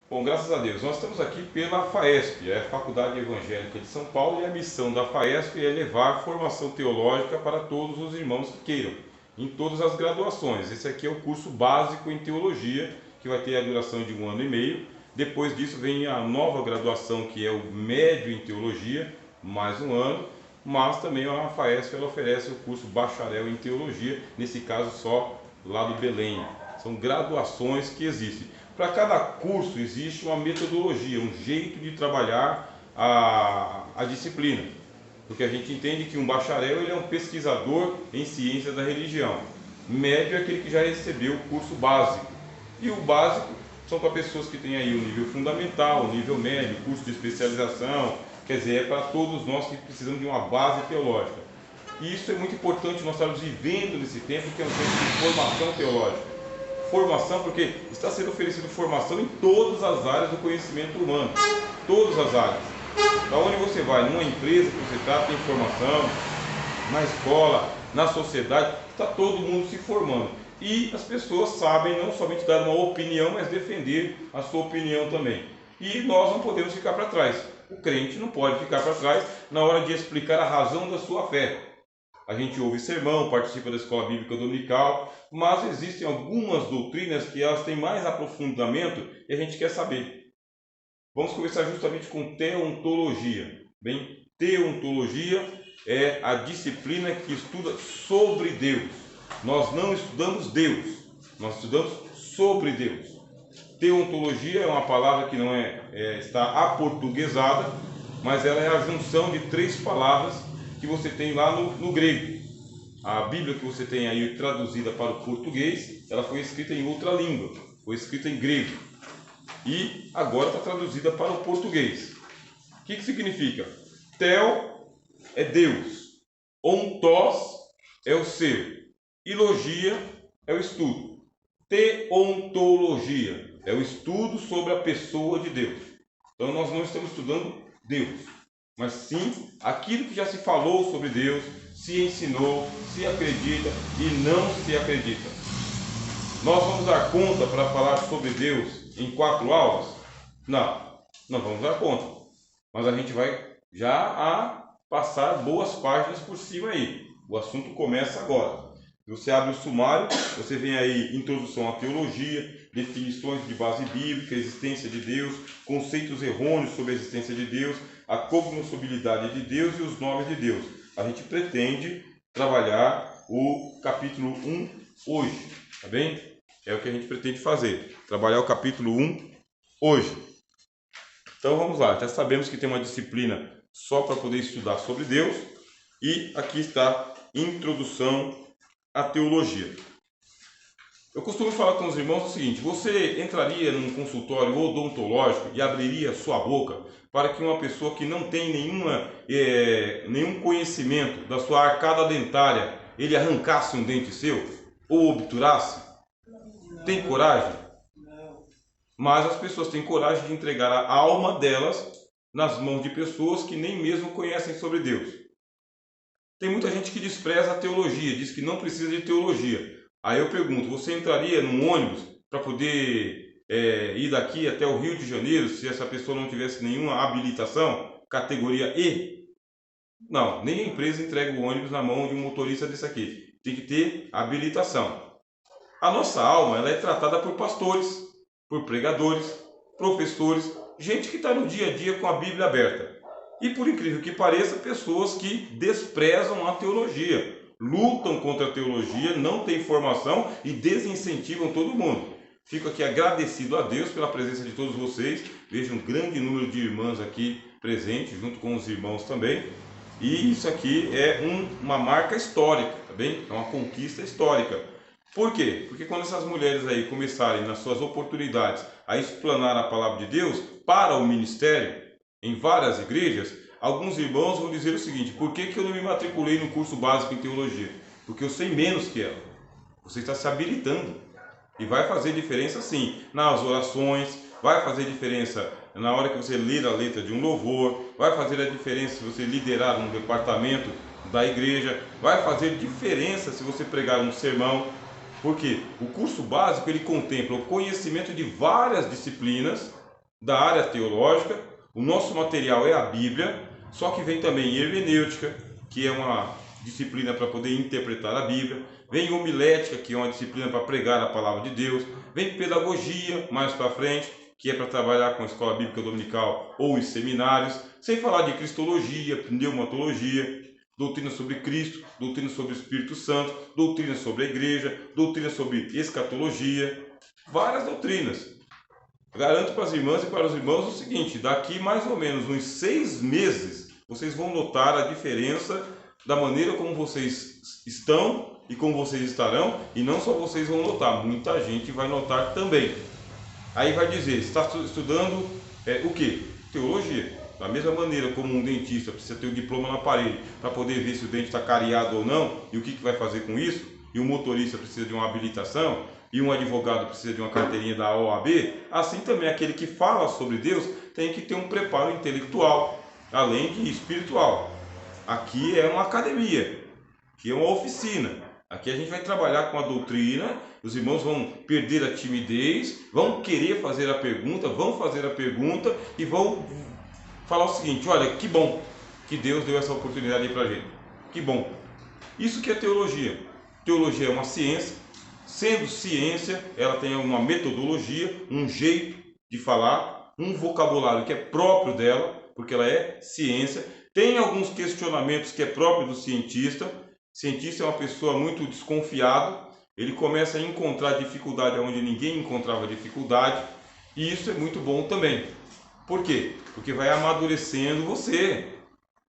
Bom, graças a Deus, nós estamos aqui pela FAESP, é a Faculdade Evangélica de São Paulo, e a missão da FAESP é levar formação teológica para todos os irmãos que queiram, em todas as graduações. Esse aqui é o curso básico em teologia, que vai ter a duração de 1 ano e meio. Depois disso vem a nova graduação, que é o médio em teologia, mais 1 ano, mas também a FAESP ela oferece o curso bacharel em teologia, nesse caso só lá do Belém. São graduações que existem. Para cada curso existe uma metodologia, um jeito de trabalhar a disciplina. Porque a gente entende que um bacharel ele é um pesquisador em ciências da religião. Médio é aquele que já recebeu o curso básico. E o básico são para pessoas que têm aí o nível fundamental, o nível médio, curso de especialização. Quer dizer, é para todos nós que precisamos de uma base teológica. E isso é muito importante, nós estamos vivendo nesse tempo, que é um tempo de formação teológica. Formação, porque está sendo oferecido formação em todas as áreas do conhecimento humano, todas as áreas. Da onde você vai, numa empresa que você está, tem formação, na escola, na sociedade, está todo mundo se formando. E as pessoas sabem não somente dar uma opinião, mas defender a sua opinião também. E nós não podemos ficar para trás. O crente não pode ficar para trás na hora de explicar a razão da sua fé. A gente ouve sermão, participa da escola bíblica dominical, mas existem algumas doutrinas que elas têm mais aprofundamento e a gente quer saber. Vamos começar justamente com teontologia. Bem, teontologia é a disciplina que estuda sobre Deus. Nós não estudamos Deus, nós estudamos sobre Deus. Teontologia é uma palavra que não está aportuguesada, mas ela é a junção de 3 palavras que você tem lá no grego. A Bíblia que você tem aí traduzida para o português, ela foi escrita em outra língua, foi escrita em grego. E agora está traduzida para o português. O que significa? Theo é Deus, ontós é o ser, e logia é o estudo. Teontologia é o estudo sobre a pessoa de Deus. Então nós não estamos estudando Deus, mas sim aquilo que já se falou sobre Deus, se ensinou, se acredita e não se acredita. Nós vamos dar conta para falar sobre Deus em 4 aulas? Não vamos dar conta. Mas a gente vai já a passar boas páginas por cima aí. O assunto começa agora. Você abre o sumário, você vem aí introdução à teologia, definições de base bíblica, existência de Deus, conceitos errôneos sobre a existência de Deus, a cognoscibilidade de Deus e os nomes de Deus. A gente pretende trabalhar o capítulo 1 hoje, tá bem? É o que a gente pretende fazer, trabalhar o capítulo 1 hoje. Então vamos lá, já sabemos que tem uma disciplina só para poder estudar sobre Deus e aqui está introdução à teologia. Eu costumo falar com os irmãos o seguinte: você entraria num consultório odontológico e abriria sua boca para que uma pessoa que não tem nenhum conhecimento da sua arcada dentária, ele arrancasse um dente seu ou obturasse? Tem coragem? Mas as pessoas têm coragem de entregar a alma delas nas mãos de pessoas que nem mesmo conhecem sobre Deus. Tem muita gente que despreza a teologia, diz que não precisa de teologia. Aí eu pergunto, você entraria num ônibus para poder ir daqui até o Rio de Janeiro se essa pessoa não tivesse nenhuma habilitação, categoria E? Não, nem a empresa entrega o ônibus na mão de um motorista desse aqui. Tem que ter habilitação. A nossa alma ela é tratada por pastores, por pregadores, professores, gente que está no dia a dia com a Bíblia aberta. E por incrível que pareça, pessoas que desprezam a teologia, lutam contra a teologia, não têm formação e desincentivam todo mundo. Fico aqui agradecido a Deus pela presença de todos vocês. Vejo um grande número de irmãs aqui presentes, junto com os irmãos também. E isso aqui é uma marca histórica, tá bem? É uma conquista histórica. Por quê? Porque quando essas mulheres aí começarem nas suas oportunidades a explanar a palavra de Deus para o ministério em várias igrejas, alguns irmãos vão dizer o seguinte: por que eu não me matriculei no curso básico em teologia? Porque eu sei menos que ela. Você está se habilitando e vai fazer diferença sim nas orações, vai fazer diferença na hora que você ler a letra de um louvor, vai fazer a diferença se você liderar um departamento da igreja, vai fazer diferença se você pregar um sermão. Porque o curso básico ele contempla o conhecimento de várias disciplinas da área teológica. O nosso material é a Bíblia, só que vem também hermenêutica, que é uma disciplina para poder interpretar a Bíblia. Vem homilética, que é uma disciplina para pregar a palavra de Deus. Vem pedagogia, mais para frente, que é para trabalhar com a escola bíblica dominical ou os seminários. Sem falar de cristologia, pneumatologia, doutrina sobre Cristo, doutrina sobre o Espírito Santo, doutrina sobre a igreja, doutrina sobre escatologia, várias doutrinas. Garanto para as irmãs e para os irmãos o seguinte: daqui mais ou menos uns 6 meses, vocês vão notar a diferença da maneira como vocês estão e como vocês estarão, e não só vocês vão notar, muita gente vai notar também. Aí vai dizer, está estudando o quê? Teologia. Da mesma maneira como um dentista precisa ter o diploma no aparelho para poder ver se o dente está cariado ou não e o que vai fazer com isso, e o motorista precisa de uma habilitação, e um advogado precisa de uma carteirinha da OAB, assim também aquele que fala sobre Deus tem que ter um preparo intelectual, além de espiritual. Aqui é uma academia, aqui é uma oficina. Aqui a gente vai trabalhar com a doutrina, os irmãos vão perder a timidez, vão querer fazer a pergunta, vão fazer a pergunta e vão falar o seguinte: olha, que bom que Deus deu essa oportunidade aí pra gente. Que bom. Isso que é teologia. Teologia é uma ciência. Sendo ciência, ela tem uma metodologia, um jeito de falar, um vocabulário que é próprio dela, porque ela é ciência. Tem alguns questionamentos que é próprio do cientista. O cientista é uma pessoa muito desconfiada. Ele começa a encontrar dificuldade onde ninguém encontrava dificuldade. E isso é muito bom também. Por quê? Porque vai amadurecendo você,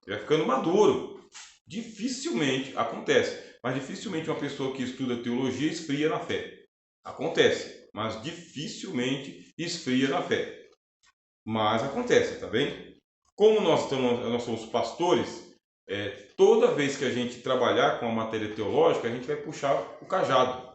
vai ficando maduro. Dificilmente acontece, mas dificilmente uma pessoa que estuda teologia esfria na fé. Acontece, mas dificilmente esfria na fé. Mas acontece, tá bem? Como nós somos pastores, toda vez que a gente trabalhar com a matéria teológica, a gente vai puxar o cajado.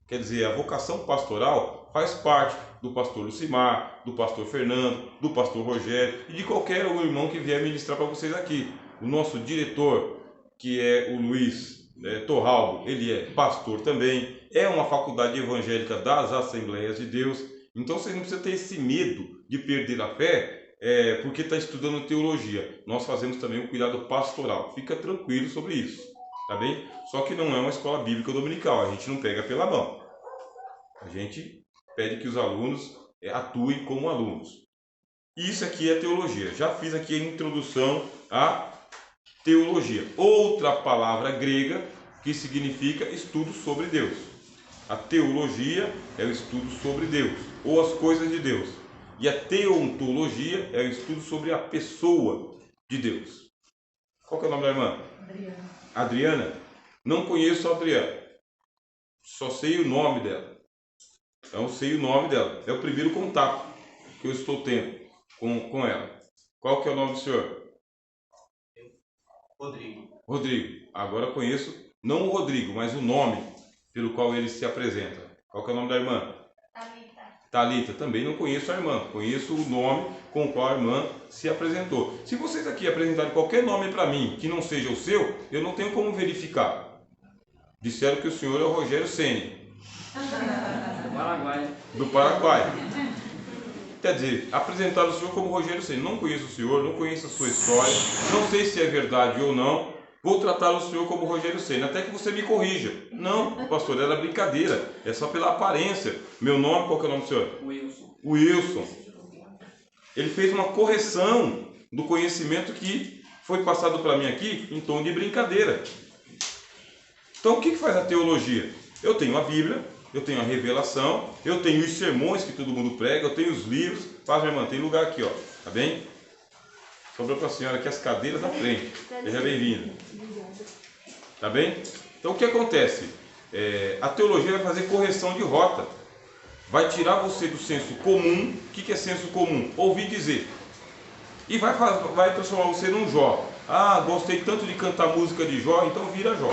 Quer dizer, a vocação pastoral faz parte do pastor Lucimar, do pastor Fernando, do pastor Rogério e de qualquer irmão que vier ministrar para vocês aqui. O nosso diretor, que é o Luiz Torralbo, ele é pastor também, é uma faculdade evangélica das Assembleias de Deus. Então vocês não precisam ter esse medo de perder a fé porque está estudando teologia. Nós fazemos também um cuidado pastoral. Fica tranquilo sobre isso, tá bem? Só que não é uma escola bíblica dominical, a gente não pega pela mão. A gente pede que os alunos atuem como alunos. Isso aqui é teologia. Já fiz aqui a introdução à teologia. Outra palavra grega que significa estudo sobre Deus. A teologia é o estudo sobre Deus, ou as coisas de Deus. E a teontologia é o estudo sobre a pessoa de Deus. Qual que é o nome da irmã? Adriana. Adriana? Não conheço a Adriana. Só sei o nome dela. Não sei o nome dela. É o primeiro contato que eu estou tendo com ela. Qual que é o nome do senhor? Rodrigo. Rodrigo. Agora conheço, não o Rodrigo, mas o nome pelo qual ele se apresenta. Qual que é o nome da irmã? Thalita. Thalita. Também não conheço a irmã. Conheço o nome com o qual a irmã se apresentou. Se vocês aqui apresentarem qualquer nome para mim que não seja o seu, eu não tenho como verificar. Disseram que o senhor é o Rogério Ceni. Do Paraguai. Do Paraguai. Quer dizer, apresentaram o senhor como Rogério Ceni. Não conheço o senhor, não conheço a sua história, não sei se é verdade ou não. Vou tratar o senhor como Rogério Ceni, até que você me corrija. Não, pastor, era brincadeira. É só pela aparência. Meu nome, qual que é o nome do senhor? Wilson. Wilson. Ele fez uma correção do conhecimento que foi passado para mim aqui em tom de brincadeira. Então, o que faz a teologia? Eu tenho a Bíblia, eu tenho a revelação, eu tenho os sermões que todo mundo prega, eu tenho os livros. Paz, minha irmã, tem lugar aqui, ó. Tá bem? Sobrou para a senhora aqui as cadeiras da frente. Seja bem-vinda. Tá bem? Então, o que acontece? A teologia vai fazer correção de rota. Vai tirar você do senso comum. O que é senso comum? Ouvir dizer. E vai transformar você num Jó. Ah, gostei tanto de cantar música de Jó, então vira Jó.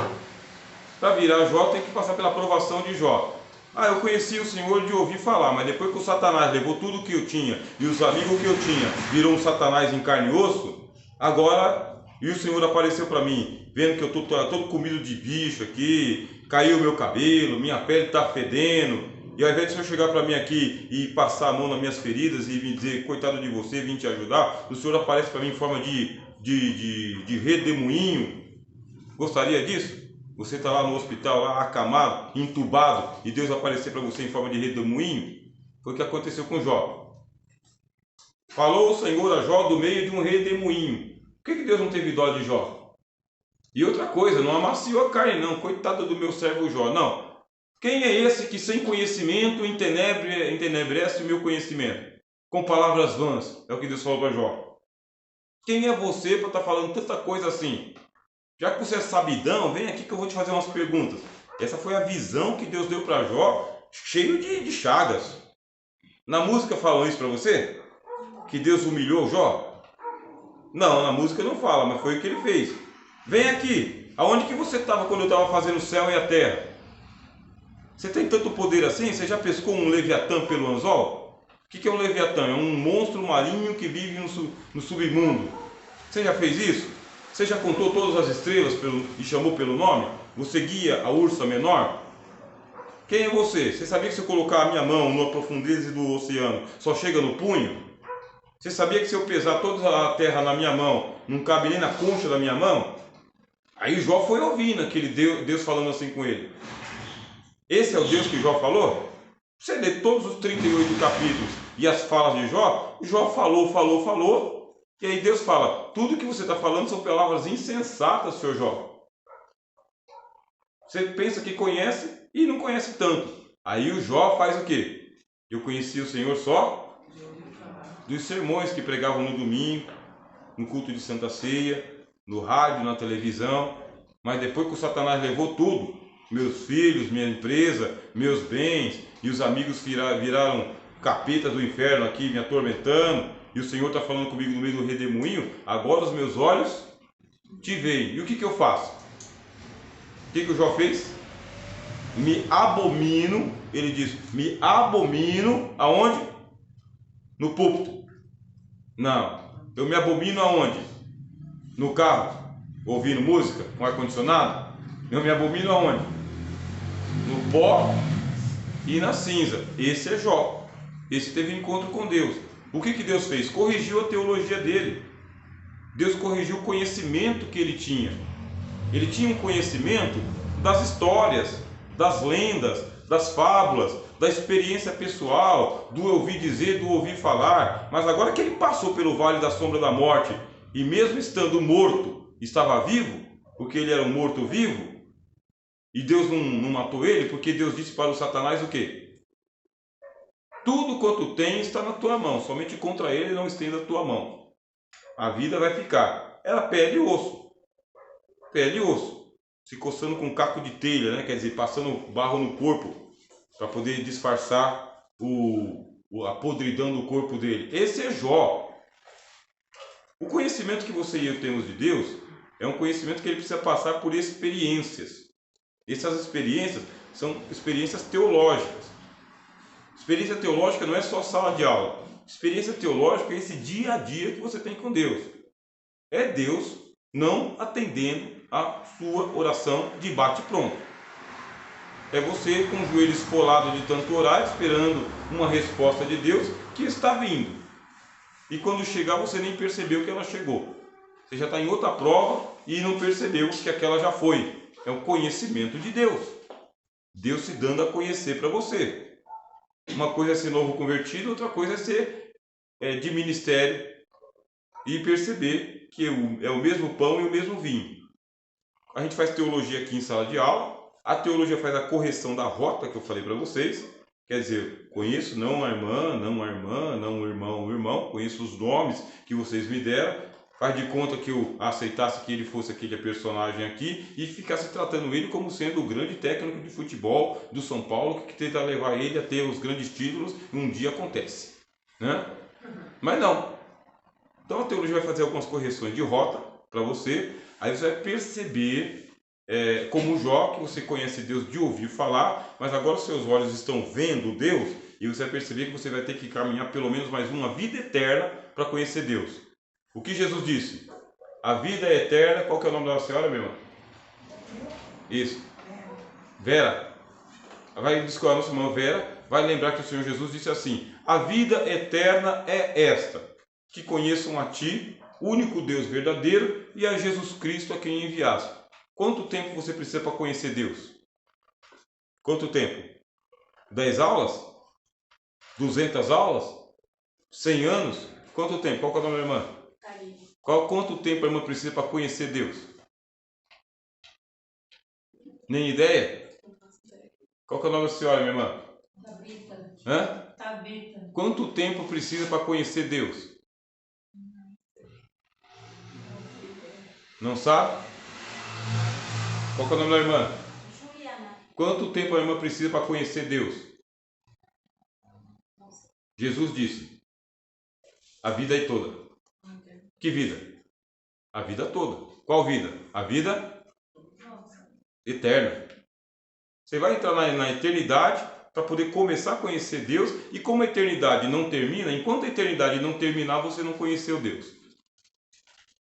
Para virar Jó tem que passar pela aprovação de Jó. Ah, eu conheci o Senhor de ouvir falar, mas depois que o Satanás levou tudo que eu tinha e os amigos que eu tinha virou um Satanás em carne e osso, agora, e o Senhor apareceu para mim, vendo que eu estou todo comido de bicho aqui, caiu o meu cabelo, minha pele está fedendo, E ao invés de o Senhor chegar para mim aqui e passar a mão nas minhas feridas e me dizer, coitado de você, vim te ajudar, o Senhor aparece para mim em forma de redemoinho. Gostaria disso? Você está lá no hospital, lá acamado, entubado, e Deus aparecer para você em forma de redemoinho? Foi o que aconteceu com Jó. Falou o Senhor a Jó do meio de um redemoinho. Por que Deus não teve dó de Jó? E outra coisa, não amaciou a carne não, coitado do meu servo Jó, não. Quem é esse que sem conhecimento entenebrece o meu conhecimento? Com palavras vãs, é o que Deus falou para Jó. Quem é você para estar falando tanta coisa assim? Já que você é sabidão, vem aqui que eu vou te fazer umas perguntas. Essa foi a visão que Deus deu para Jó, cheio de chagas. Na música falam isso para você? Que Deus humilhou Jó? Não, na música não fala, mas foi o que ele fez. Vem aqui, aonde que você estava quando eu estava fazendo o céu e a terra? Você tem tanto poder assim? Você já pescou um leviatã pelo anzol? O que é um leviatã? É um monstro marinho que vive no submundo. Você já fez isso? Você já contou todas as estrelas e chamou pelo nome? Você guia a ursa menor? Quem é você? Você sabia que se eu colocar a minha mão na profundeza do oceano, só chega no punho? Você sabia que se eu pesar toda a terra na minha mão, não cabe nem na concha da minha mão? Aí Jó foi ouvindo aquele Deus falando assim com ele. Esse é o Deus que Jó falou? Você lê todos os 38 capítulos e as falas de Jó, Jó falou, e aí Deus fala, tudo que você está falando são palavras insensatas, senhor Jó. Você pensa que conhece e não conhece tanto. Aí o Jó faz o quê? Eu conheci o Senhor só dos sermões que pregavam no domingo, no culto de Santa Ceia, no rádio, na televisão, mas depois que o Satanás levou tudo, meus filhos, minha empresa, meus bens, e os amigos viraram capetas do inferno aqui me atormentando, e o Senhor está falando comigo no meio do redemoinho, agora os meus olhos te veem. E o que eu faço? O que o Jó fez? Me abomino, ele diz, me abomino aonde? No púlpito. Não, eu me abomino aonde? No carro, ouvindo música, com ar-condicionado. Eu me abomino aonde? No pó e na cinza. Esse é Jó. Esse teve encontro com Deus. O que Deus fez? Corrigiu a teologia dele. Deus corrigiu o conhecimento que ele tinha. Ele tinha um conhecimento das histórias, das lendas, das fábulas, da experiência pessoal, do ouvir dizer, do ouvir falar. Mas agora que ele passou pelo vale da sombra da morte, e mesmo estando morto, estava vivo, porque ele era um morto-vivo, e Deus não matou ele, porque Deus disse para o Satanás o quê? Tudo quanto tem está na tua mão, somente contra ele não estenda a tua mão. A vida vai ficar. Era pele e osso. Pele e osso. Se coçando com um caco de telha, né? Quer dizer, passando barro no corpo, para poder disfarçar a podridão do corpo dele. Esse é Jó. O conhecimento que você e eu temos de Deus é um conhecimento que ele precisa passar por experiências. Essas experiências são experiências teológicas. Experiência teológica não é só sala de aula. Experiência teológica é esse dia a dia que você tem com Deus. É Deus não atendendo a sua oração de bate-pronto. É você com o joelho esfolado de tanto orar, esperando uma resposta de Deus que está vindo. E quando chegar, você nem percebeu que ela chegou. Você já está em outra prova e não percebeu que aquela já foi. É o conhecimento de Deus. Deus se dando a conhecer para você. Uma coisa é ser novo convertido, outra coisa é ser de ministério e perceber que é o mesmo pão e o mesmo vinho. A gente faz teologia aqui em sala de aula. A teologia faz a correção da rota que eu falei para vocês. Quer dizer, conheço não a irmã, não a irmã, não o irmão, o irmão. Conheço os nomes que vocês me deram. Faz de conta que eu aceitasse que ele fosse aquele personagem aqui e ficasse tratando ele como sendo o grande técnico de futebol do São Paulo que tenta levar ele a ter os grandes títulos e um dia acontece, né? Mas não. Então a teologia vai fazer algumas correções de rota para você, aí você vai perceber como Jó, que você conhece Deus de ouvir falar, mas agora seus olhos estão vendo Deus e você vai perceber que você vai ter que caminhar pelo menos mais uma vida eterna para conhecer Deus. O que Jesus disse? A vida é eterna. Qual que é o nome da senhora, meu irmão? Isso. Vera. Vai dizer com a nossa irmã Vera. vai lembrar que o Senhor Jesus disse assim: a vida eterna é esta, que conheçam a Ti, único Deus verdadeiro, e a Jesus Cristo a quem enviaste. Quanto tempo você precisa para conhecer Deus? Quanto tempo? 10 aulas? 200 aulas? 100 anos? Quanto tempo? Qual que é o nome da irmã? Quanto tempo a irmã precisa para conhecer Deus? Nem ideia? Qual que é o nome da senhora, minha irmã? Tabita. Hã? Tabita. Quanto tempo precisa para conhecer Deus? Não sabe? Qual que é o nome da irmã? Juliana. Quanto tempo a irmã precisa para conhecer Deus? Jesus disse: a vida é toda. Que vida? A vida toda. Qual vida? A vida eterna. Você vai entrar na eternidade para poder começar a conhecer Deus, e como a eternidade não termina, enquanto a eternidade não terminar, você não conheceu Deus.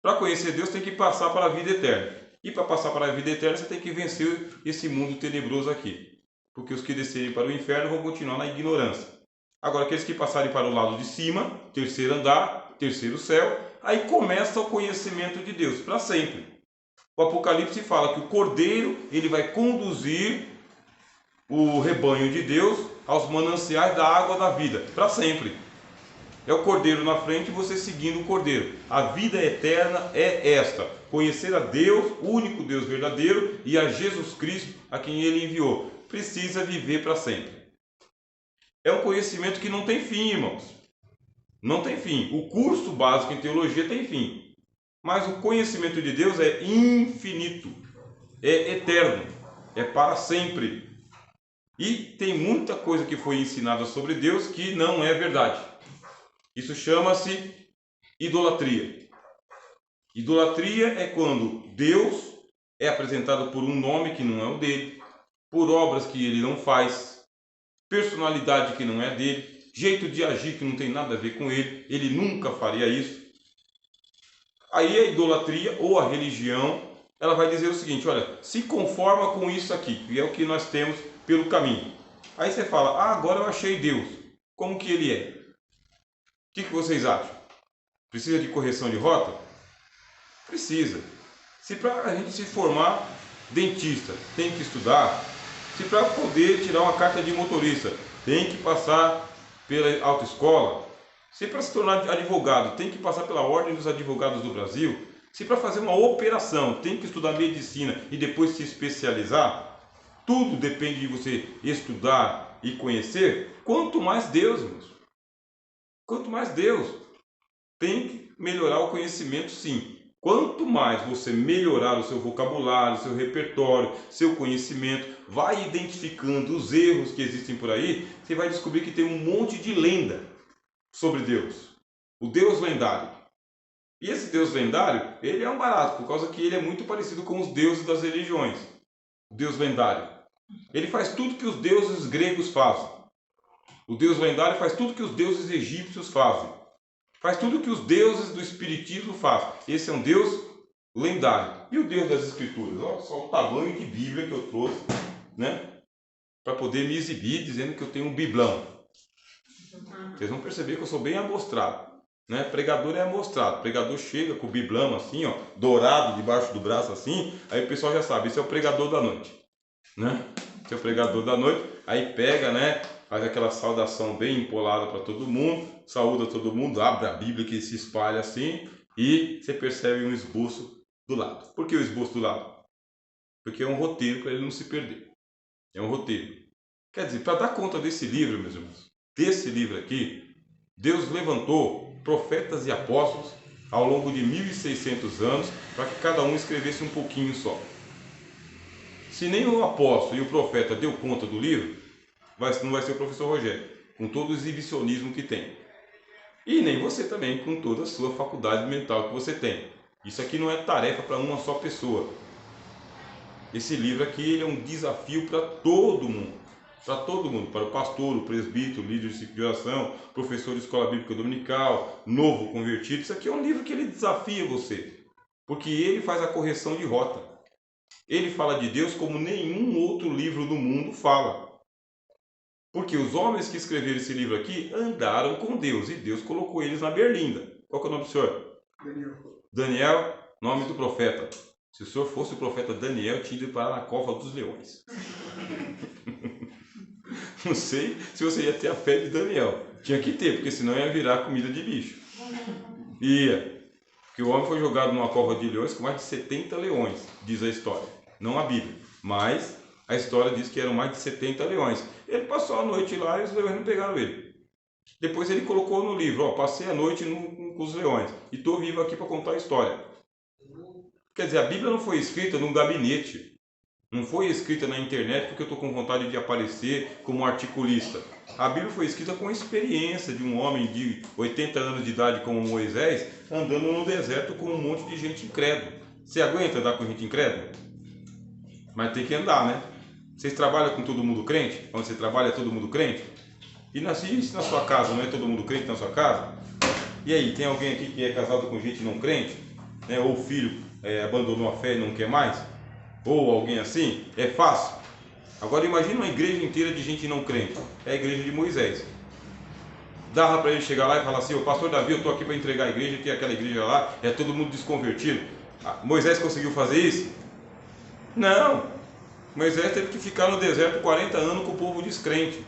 Para conhecer Deus tem que passar para a vida eterna. E para passar para a vida eterna você tem que vencer esse mundo tenebroso aqui. Porque os que descerem para o inferno vão continuar na ignorância. Agora aqueles que passarem para o lado de cima, terceiro andar, terceiro céu, aí começa o conhecimento de Deus para sempre. O Apocalipse fala que o Cordeiro ele vai conduzir o rebanho de Deus aos mananciais da água da vida, para sempre. É o Cordeiro na frente e você seguindo o Cordeiro. A vida eterna é esta: conhecer a Deus, o único Deus verdadeiro, e a Jesus Cristo, a quem Ele enviou. Precisa viver para sempre. É um conhecimento que não tem fim, irmãos. Não tem fim. O curso básico em teologia tem fim. Mas o conhecimento de Deus é infinito, é eterno, é para sempre. E tem muita coisa que foi ensinada sobre Deus que não é verdade. Isso chama-se idolatria. Idolatria é quando Deus é apresentado por um nome que não é o dele, por obras que ele não faz, personalidade que não é dele, jeito de agir que não tem nada a ver com ele nunca faria isso. Aí a idolatria ou a religião, ela vai dizer o seguinte: olha, se conforma com isso aqui, que é o que nós temos pelo caminho. Aí você fala: ah, agora eu achei Deus. Como que ele é? O que vocês acham? Precisa de correção de rota? Precisa. Se para a gente se formar dentista tem que estudar, se para poder tirar uma carta de motorista tem que passar pela autoescola, se para se tornar advogado tem que passar pela Ordem dos Advogados do Brasil, se para fazer uma operação tem que estudar medicina e depois se especializar, tudo depende de você estudar e conhecer. Quanto mais Deus, irmãos. Quanto mais Deus. Tem que melhorar o conhecimento, sim. Quanto mais você melhorar o seu vocabulário, seu repertório, seu conhecimento, vai identificando os erros que existem por aí, você vai descobrir que tem um monte de lenda sobre Deus. O Deus lendário. E esse Deus lendário, ele é um barato, por causa que ele é muito parecido com os deuses das religiões. O Deus lendário. Ele faz tudo que os deuses gregos fazem. O Deus lendário faz tudo que os deuses egípcios fazem. Faz tudo que os deuses do espiritismo fazem. Esse é um Deus lendário. E o Deus das Escrituras? Olha só o tamanho de Bíblia que eu trouxe, né? Para poder me exibir dizendo que eu tenho um biblão. Vocês vão perceber que eu sou bem amostrado, né? Pregador é amostrado. Pregador chega com o biblão assim, ó, dourado debaixo do braço assim. Aí o pessoal já sabe, esse é o pregador da noite, né? Esse é o pregador da noite. Aí pega, né? Faz aquela saudação bem empolada para todo mundo, saúda todo mundo, abre a Bíblia que se espalha assim e você percebe um esboço do lado. Por que o esboço do lado? Porque é um roteiro para ele não se perder. É um roteiro. Quer dizer, para dar conta desse livro, meus irmãos, desse livro aqui, Deus levantou profetas e apóstolos ao longo de 1600 anos para que cada um escrevesse um pouquinho só. Se nem o apóstolo e o profeta deu conta do livro, não vai ser o professor Rogério, com todo o exibicionismo que tem. E nem você também, com toda a sua faculdade mental que você tem. Isso aqui não é tarefa para uma só pessoa. Esse livro aqui ele é um desafio para todo mundo. Para todo mundo, para o pastor, o presbítero, o líder de ciclo de oração, professor de escola bíblica dominical, novo convertido. Isso aqui é um livro que ele desafia você. Porque ele faz a correção de rota. Ele fala de Deus como nenhum outro livro do mundo fala. Porque os homens que escreveram esse livro aqui andaram com Deus e Deus colocou eles na berlinda. Qual que é o nome do senhor? Daniel, nome do profeta. Se o senhor fosse o profeta Daniel, tinha ido parar na cova dos leões. Não sei se você ia ter a fé de Daniel. Tinha que ter, porque senão ia virar comida de bicho. Ia. Porque o homem foi jogado numa cova de leões com mais de 70 leões, diz a história. Não a Bíblia, mas a história diz que eram mais de 70 leões. Ele passou a noite lá e os leões não pegaram ele. Depois ele colocou no livro, ó, passei a noite com os leões e estou vivo aqui para contar a história. Quer dizer, a Bíblia não foi escrita num gabinete, não foi escrita na internet porque eu estou com vontade de aparecer como articulista. A Bíblia foi escrita com a experiência de um homem de 80 anos de idade como Moisés, andando no deserto com um monte de gente incrédula. Você aguenta andar com gente incrédula? Mas tem que andar, né? Vocês trabalham com todo mundo crente? Onde você trabalha é todo mundo crente? E na sua casa, não é todo mundo crente na sua casa? E aí, tem alguém aqui que é casado com gente não crente? Né? Ou o filho abandonou a fé e não quer mais? Ou alguém assim? É fácil? Agora imagine uma igreja inteira de gente não crente. É a igreja de Moisés. Dava para ele chegar lá e falar assim: ô pastor Davi, eu estou aqui para entregar a igreja, que aquela igreja lá é todo mundo desconvertido. Moisés conseguiu fazer isso? Não. Moisés teve que ficar no deserto 40 anos com o povo descrente,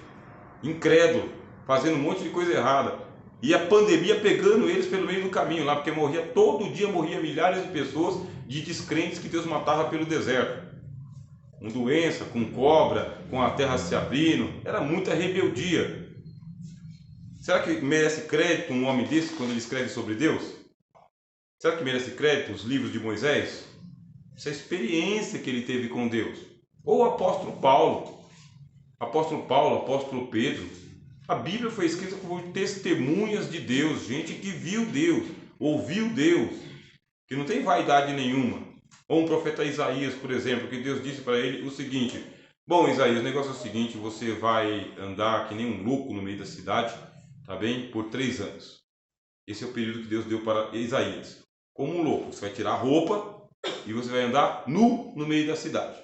incrédulo, fazendo um monte de coisa errada. E a pandemia pegando eles pelo meio do caminho lá, porque todo dia morria milhares de pessoas de descrentes que Deus matava pelo deserto. Com doença, com cobra, com a terra se abrindo, era muita rebeldia. Será que merece crédito um homem desse quando ele escreve sobre Deus? Será que merece crédito os livros de Moisés? Essa experiência que ele teve com Deus. Ou o apóstolo Paulo, apóstolo Pedro. A Bíblia foi escrita por testemunhas de Deus, gente que viu Deus, ouviu Deus, que não tem vaidade nenhuma. Ou um profeta Isaías, por exemplo, que Deus disse para ele o seguinte: bom, Isaías, o negócio é o seguinte, você vai andar que nem um louco no meio da cidade, tá bem? Por 3 anos. Esse é o período que Deus deu para Isaías. Como um louco, você vai tirar a roupa e você vai andar nu no meio da cidade.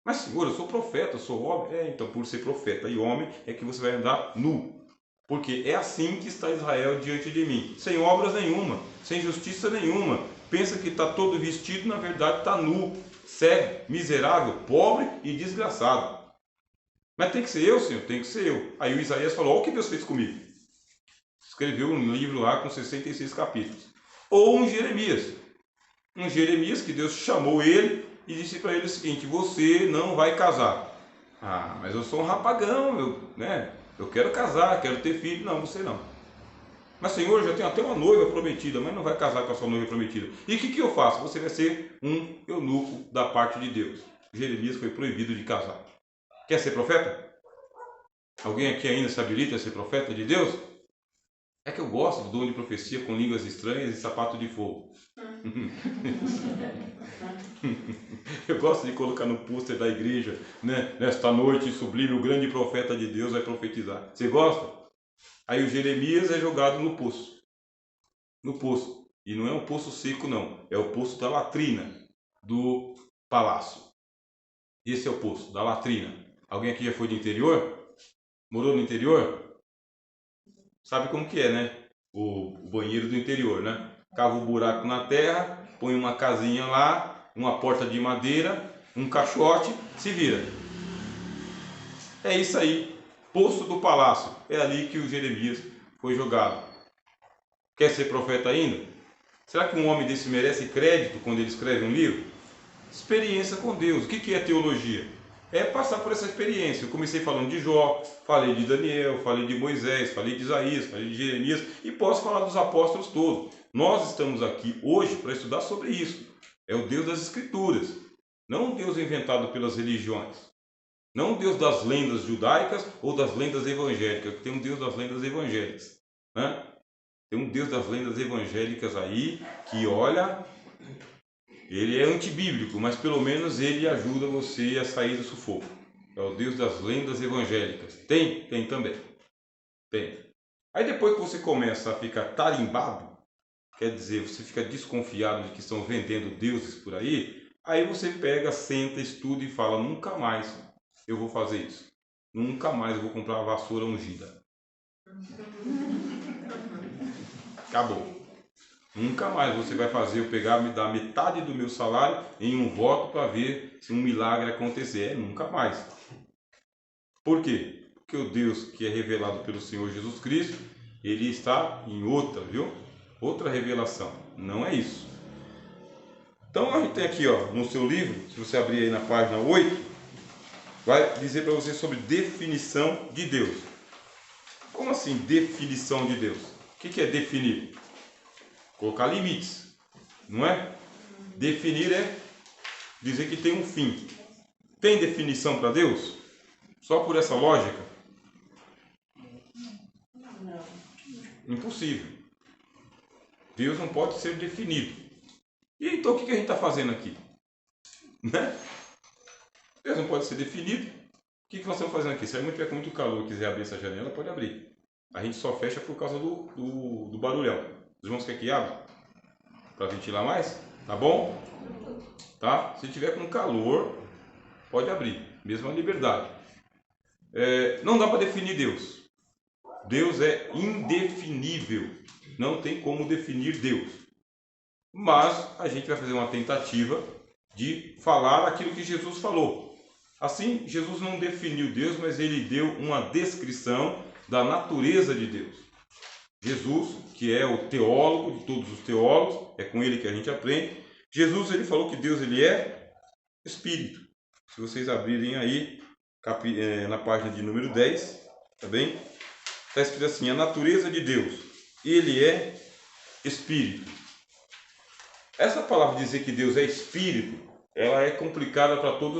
Mas Senhor, eu sou profeta, eu sou homem. Então por ser profeta e homem é que você vai andar nu. Porque é assim que está Israel diante de mim. Sem obras nenhuma, sem justiça nenhuma. Pensa que está todo vestido, na verdade está nu, cego, miserável, pobre e desgraçado. Mas tem que ser eu, Senhor, tem que ser eu. Aí o Isaías falou: olha o que Deus fez comigo. Escreveu um livro lá com 66 capítulos. Ou um Jeremias que Deus chamou ele e disse para ele o seguinte: você não vai casar. Ah, mas eu sou um rapagão, eu quero casar, quero ter filho. Não, você não. Mas Senhor, eu já tenho até uma noiva prometida, mas não vai casar com a sua noiva prometida. E o que eu faço? Você vai ser um eunuco da parte de Deus. Jeremias foi proibido de casar. Quer ser profeta? Alguém aqui ainda se habilita a ser profeta de Deus? É que eu gosto do dom de profecia com línguas estranhas e sapato de fogo. Eu gosto de colocar no pôster da igreja, né? Nesta noite sublime, o grande profeta de Deus vai profetizar. Você gosta? Aí o Jeremias é jogado no poço. No poço. E não é um poço seco, não. É o poço da latrina do palácio. Esse é o poço da latrina. Alguém aqui já foi do interior? Morou no interior? Sabe como que é, né? O banheiro do interior, né? Cava um buraco na terra, põe uma casinha lá, uma porta de madeira, um caixote, se vira. É isso aí. Poço do palácio. É ali que o Jeremias foi jogado. Quer ser profeta ainda? Será que um homem desse merece crédito quando ele escreve um livro? Experiência com Deus. O que é teologia? É passar por essa experiência. Eu comecei falando de Jó, falei de Daniel, falei de Moisés, falei de Isaías, falei de Jeremias e posso falar dos apóstolos todos. Nós estamos aqui hoje para estudar sobre isso. É o Deus das Escrituras, não um Deus inventado pelas religiões, não um Deus das lendas judaicas ou das lendas evangélicas. Tem um Deus das lendas evangélicas, né? Tem um Deus das lendas evangélicas aí que, olha, ele é antibíblico, mas pelo menos ele ajuda você a sair do sufoco. É o Deus das lendas evangélicas. Tem? Tem também. Tem. Aí depois que você começa a ficar tarimbado, quer dizer, você fica desconfiado de que estão vendendo deuses por aí, aí você pega, senta, estuda e fala: nunca mais eu vou fazer isso. nunca mais eu vou comprar uma vassoura ungida. Acabou. Nunca mais você vai fazer eu pegar, me dar metade do meu salário em um voto para ver se um milagre acontecer. Nunca mais. Por quê? Porque o Deus que é revelado pelo Senhor Jesus Cristo, ele está em outra, viu? Outra revelação. Não é isso. Então a gente tem aqui, ó, no seu livro, se você abrir aí na página 8, vai dizer para você sobre definição de Deus. Como assim definição de Deus? O que é definir? Colocar limites, não é? Definir é dizer que tem um fim. Tem definição para Deus? Só por essa lógica? Não. Impossível. Deus não pode ser definido. E então o que a gente está fazendo aqui? Né? Deus não pode ser definido. O que nós estamos fazendo aqui? Se a gente tiver com muito calor e quiser abrir essa janela, pode abrir. A gente só fecha por causa do barulhão. Os irmãos querem que abra? Para ventilar mais? Tá bom? Tá? Se tiver com calor, pode abrir. Mesma liberdade. Não dá para definir Deus. Deus é indefinível. Não tem como definir Deus. Mas a gente vai fazer uma tentativa de falar aquilo que Jesus falou. Assim, Jesus não definiu Deus, mas ele deu uma descrição da natureza de Deus. Jesus, que é o teólogo de todos os teólogos, é com ele que a gente aprende. Jesus, ele falou que Deus ele é Espírito. Se vocês abrirem aí, na página de número 10, tá bem? Está escrito assim, a natureza de Deus, ele é Espírito. Essa palavra dizer que Deus é Espírito, ela é complicada para todos